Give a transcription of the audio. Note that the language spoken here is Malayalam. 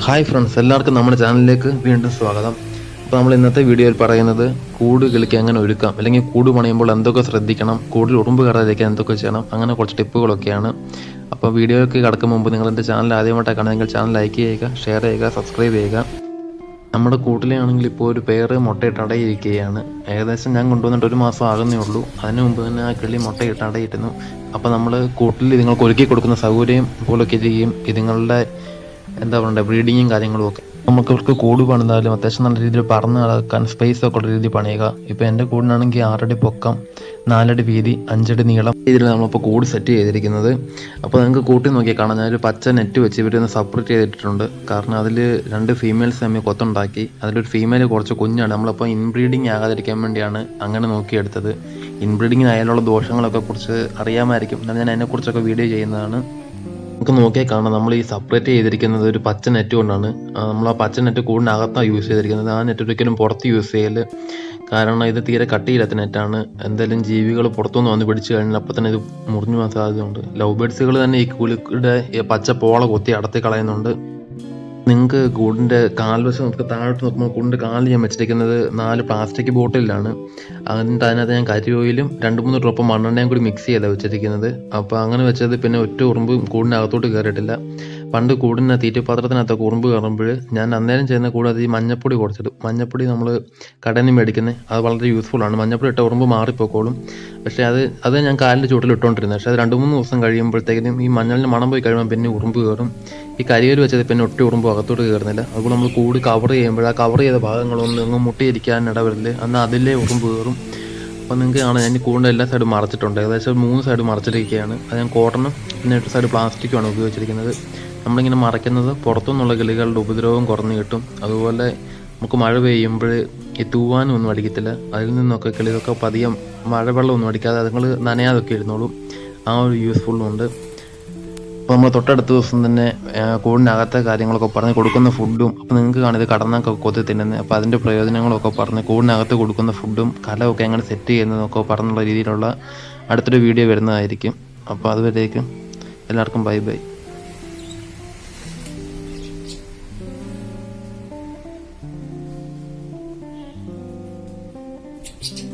ഹായ് ഫ്രണ്ട്സ്, എല്ലാവർക്കും നമ്മുടെ ചാനലിലേക്ക് വീണ്ടും സ്വാഗതം. അപ്പോൾ നമ്മൾ ഇന്നത്തെ വീഡിയോയിൽ പറയുന്നത് കൂട് കിളിക്ക് എങ്ങനെ ഒരുക്കാം, അല്ലെങ്കിൽ കൂട് പണിയുമ്പോൾ എന്തൊക്കെ ശ്രദ്ധിക്കണം, കൂടുതൽ ഉറുമ്പ് കയറാതിരിക്കാൻ എന്തൊക്കെ ചെയ്യണം, അങ്ങനെ കുറച്ച് ടിപ്പുകളൊക്കെയാണ്. അപ്പോൾ വീഡിയോയ്ക്ക് കടക്കും മുമ്പ് നിങ്ങൾ എൻ്റെ ചാനൽ ആദ്യമായിട്ടാണ് കാണുമെങ്കിൽ ചാനൽ ലൈക്ക് ചെയ്യുക, ഷെയർ ചെയ്യുക, സബ്സ്ക്രൈബ് ചെയ്യുക. നമ്മുടെ കൂട്ടിലാണെങ്കിൽ ഇപ്പോൾ ഒരു പേര് മുട്ടയിട്ട് അടയിരിക്കുകയാണ്. ഏകദേശം ഞാൻ കൊണ്ടുവന്നിട്ട് 1 മാസം ആകുന്നേ ഉള്ളൂ. അതിന് മുമ്പ് തന്നെ ആ കിളി മുട്ടയിട്ട് അടയിരുന്നു. അപ്പോൾ നമ്മൾ കൂട്ടിൽ ഇതുങ്ങൾക്ക് ഒരുക്കി കൊടുക്കുന്ന സൗകര്യം പോലൊക്കെ ഇരിക്കുകയും ഇതുങ്ങളുടെ എന്താ പറയുക ബ്രീഡിങ്ങും കാര്യങ്ങളും ഒക്കെ നമുക്ക് ഇവർക്ക് കൂട് പണിതാലും അത്യാവശ്യം നല്ല രീതിയിൽ പറന്ന് നടക്കാൻ സ്പേസ് ഒക്കെ ഉള്ള രീതിയിൽ പണിയുക. ഇപ്പോൾ എൻ്റെ കൂടിനാണെങ്കിൽ 6 അടി പൊക്കം, 4 അടി വീതി, 5 അടി നീളം രീതിയിൽ നമ്മളിപ്പോൾ കൂട് സെറ്റ് ചെയ്തിരിക്കുന്നത്. അപ്പോൾ നിങ്ങൾക്ക് കൂട്ടി നോക്കി കാണാം, ഞാനൊരു പച്ച നെറ്റ് വെച്ച് ഇവരൊന്ന് സെപ്പറേറ്റ് ചെയ്തിട്ടുണ്ട്. കാരണം അതിൽ 2 ഫീമെയിൽസ് തമ്മിൽ കൊത്തുണ്ടാക്കി. അതിലൊരു ഫീമെയിൽ കുറച്ച് കുഞ്ഞാണ്. നമ്മളപ്പോൾ ഇൻബ്രീഡിങ് ആകാതിരിക്കാൻ വേണ്ടിയാണ് അങ്ങനെ നോക്കിയെടുത്തത്. ഇൻബ്രീഡിങ്ങിനായാലുള്ള ദോഷങ്ങളൊക്കെ കുറിച്ച് അറിയാമായിരിക്കും, എന്നാൽ ഞാൻ അതിനെക്കുറിച്ചൊക്കെ വീഡിയോ ചെയ്യുന്നതാണ്. നമുക്ക് നോക്കിയാൽ കാണാം, നമ്മൾ ഈ സെപ്പറേറ്റ് ചെയ്തിരിക്കുന്നത് ഒരു പച്ച നെറ്റ് കൊണ്ടാണ്. നമ്മൾ ആ പച്ച നെറ്റ് കൂടിനകത്താണ് യൂസ് ചെയ്തിരിക്കുന്നത്. ആ നെറ്റ് ഒരിക്കലും പുറത്ത് യൂസ് ചെയ്യല്. കാരണം ഇത് തീരെ കട്ടിയില്ലാത്ത നെറ്റാണ്. എന്തെങ്കിലും ജീവികൾ പുറത്തുനിന്ന് വന്ന് പിടിച്ചു കഴിഞ്ഞാൽ അപ്പം തന്നെ ഇത് മുറിഞ്ഞു പോകാൻ സാധ്യതയുണ്ട്. ലവ് ബേഡ്സുകൾ തന്നെ ഈ കൂലിയുടെ പച്ച പോള കൊത്തി അടത്തി കളയുന്നുണ്ട്. നിങ്ങൾക്ക് കൂടിൻ്റെ കാൽവശം നമുക്ക് താഴോട്ട് നോക്കുമ്പോൾ കൂടിൻ്റെ കാലിൽ ഞാൻ വെച്ചിരിക്കുന്നത് 4 പ്ലാസ്റ്റിക് ബോട്ടിലാണ്. അതിനകത്ത് ഞാൻ കരി ഓയിലും 2-3 ഡ്രോപ്പ് മണ്ണെണ്ണയും കൂടി മിക്സ് ചെയ്താണ് വെച്ചിരിക്കുന്നത്. അപ്പോൾ അങ്ങനെ വെച്ചത് പിന്നെ ഒറ്റ ഉറുമ്പും കൂടിനകത്തോട്ട് കയറിയിട്ടില്ല. പണ്ട് കൂടിന് തീറ്റപാത്രത്തിനകത്തൊക്കെ ഉറുമ്പ് കയറുമ്പോൾ ഞാൻ അന്നേരം ചെയ്യുന്ന കൂടെ അത് ഈ മഞ്ഞപ്പൊടി കുറച്ചിടും. മഞ്ഞപ്പൊടി നമ്മൾ കടയിൽ നിന്ന് മേടിക്കുന്നത് അത് വളരെ യൂസ്ഫുള്ളാണ്. മഞ്ഞപ്പൊടി ഇട്ട ഉറുമ്പ് മാറിപ്പോക്കോളും. പക്ഷേ അത് ഞാൻ കാലിൻ്റെ ചൂട്ടിൽ ഇട്ടുകൊണ്ടിരുന്നത്. പക്ഷേ അത് 2-3 ദിവസം കഴിയുമ്പോഴത്തേക്കും ഈ മഞ്ഞളിന് മണം പോയി കഴിയുമ്പോൾ പിന്നെ ഉറുമ്പ് കയറും. ഈ കരിയിൽ വെച്ചത് പിന്നെ ഒട്ടി ഉറുമ്പ് അകത്തോട്ട് കയറുന്നില്ല. അതുപോലെ നമ്മൾ കൂടി കവർ ചെയ്യുമ്പോൾ ആ കവർ ചെയ്ത ഭാഗങ്ങളൊന്നും എങ്ങും മുട്ടിയിരിക്കാൻ ഇടവരില്ല, എന്നാൽ അതിലേ ഉറുമ്പ് കയറും. അപ്പോൾ നിങ്ങൾക്ക് കാണാം, ഞാൻ കൂടിൻ്റെ എല്ലാ സൈഡും മറച്ചിട്ടുണ്ട്. ഏകദേശം 3 സൈഡ് മറച്ചിരിക്കുകയാണ്. അത് ഞാൻ കോട്ടണും പിന്നെ 8 സൈഡ് പ്ലാസ്റ്റിക്കുമാണ് ഉപയോഗിച്ചിരിക്കുന്നത്. നമ്മളിങ്ങനെ മറയ്ക്കുന്നത് പുറത്തുനിന്നുള്ള കിളികളുടെ ഉപദ്രവം കുറഞ്ഞു കിട്ടും. അതുപോലെ നമുക്ക് മഴ പെയ്യുമ്പോൾ ഈ തൂവാനും ഒന്നും അടിക്കത്തില്ല. അതിൽ നിന്നൊക്കെ കിളികൾക്ക് പതിയെ മഴവെള്ളമൊന്നും അടിക്കാതെ അതുങ്ങൾ നനയാതൊക്കെ ഇരുന്നോളും. ആ ഒരു യൂസ്ഫുള്ളും ഉണ്ട്. അപ്പോൾ നമ്മൾ തൊട്ടടുത്ത ദിവസം തന്നെ കൂടിനകത്തെ കാര്യങ്ങളൊക്കെ പറഞ്ഞ് കൊടുക്കുന്ന ഫുഡും, അപ്പോൾ നിങ്ങൾക്ക് കാണിത് കടന്നൊക്കെ കൊത്തി തിന്നുന്നത്, അപ്പോൾ അതിൻ്റെ പ്രയോജനങ്ങളൊക്കെ പറഞ്ഞ് കൂടിനകത്ത് കൊടുക്കുന്ന ഫുഡും കലമൊക്കെ എങ്ങനെ സെറ്റ് ചെയ്യുന്നതൊക്കെ പറഞ്ഞുള്ള രീതിയിലുള്ള അടുത്തൊരു വീഡിയോ വരുന്നതായിരിക്കും. അപ്പോൾ അതുവരേക്കും എല്ലാവർക്കും ബൈ ബൈ. Just